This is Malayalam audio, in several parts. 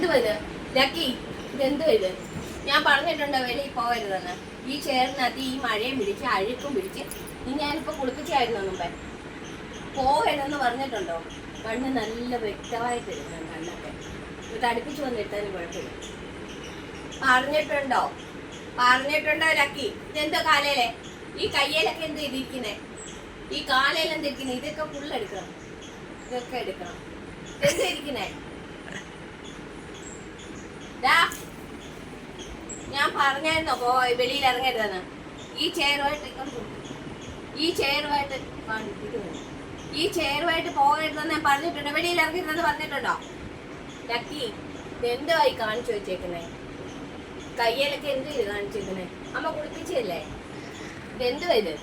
ഇതെന്തുവാ ഇത് ലക്കി? ഇതെന്തുവാ ഇത്? ഞാൻ പറഞ്ഞിട്ടുണ്ടോ വെളിയിൽ പോകരുതെന്ന്? ഈ ചേറിനകത്ത് ഈ മഴയും പിടിച്ച് അഴുക്കും പിടിച്ച് ഞാനിപ്പോൾ കുളിപ്പിച്ചായിരുന്നു മുമ്പേ. പോകരുതെന്ന് പറഞ്ഞിട്ടുണ്ടോ? കണ്ണ് നല്ല വ്യക്തമായിട്ട് എടുക്കണം. കണ്ണൊക്കെ തടിപ്പിച്ച് വന്നിട്ടാലും കുഴപ്പമില്ല. പറഞ്ഞിട്ടുണ്ടോ? പറഞ്ഞിട്ടുണ്ടോ ലക്കി? ഇതെന്തോ കാലയിലെ ഈ കയ്യിലൊക്കെ എന്ത് ഇതിരിക്കുന്നേ? ഈ കാലയിൽ എന്തിരിക്കുന്നേ? ഇതൊക്കെ ഫുള്ളെടുക്കണം. ഇതൊക്കെ എടുക്കണം. എന്താ ഇരിക്കുന്നേ? ഞാൻ പറഞ്ഞായിരുന്നോ വെളിയിൽ ഇറങ്ങരുതെന്ന്? ഈ ചെയറുമായിട്ട് പോകരുതെന്ന് ഞാൻ പറഞ്ഞിട്ടുണ്ടോ? വെളിയിൽ ഇറങ്ങരുതെന്ന് പറഞ്ഞിട്ടുണ്ടോ ലക്കി? ഇതെന്തുവായി കാണിച്ചു വെച്ചേക്കുന്നേ? കയ്യിലൊക്കെ എന്ത് ചെയ്ത് കാണിച്ചേക്കുന്നേ? അമ്മ കുളിപ്പിച്ചല്ലേ? ഇതെന്തുവാ ഇത്?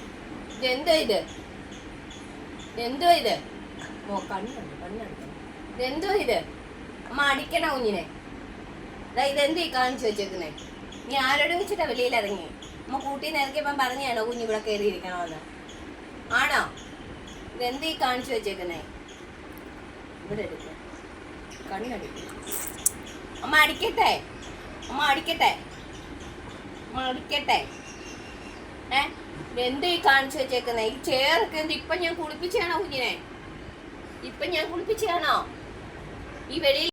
കണ്ണുണ്ട്. ഇതെന്തുവാ ഇത്? അമ്മ അടിക്കണ കുഞ്ഞിനെ. ഇതെന്ത് ഈ കാണിച്ചു വെച്ചേക്കുന്നേ? നീ ആരോട് വെച്ചിട്ടാ വെളിയിൽ ഇറങ്ങി? അമ്മ കൂട്ടീന്ന് ഇറക്കിയപ്പം പറഞ്ഞാണോ കുഞ്ഞ് ഇവിടെ കയറിയിരിക്കണമെന്ന്? ആണോ? ഇതെന്ത് ഈ കാണിച്ചു വെച്ചേക്കുന്നേ? ഇവിടെ എടുക്ക, കണ്ണടിക്ക. അമ്മ അടിക്കട്ടെ? എന്ത് ഈ കാണിച്ചു വെച്ചേക്കുന്നേ? ഈ ചേർക്ക് എന്ത്? ഇപ്പൊ ഞാൻ കുളിപ്പിച്ചാണോ കുഞ്ഞിനെ? ഈ വെളിയിൽ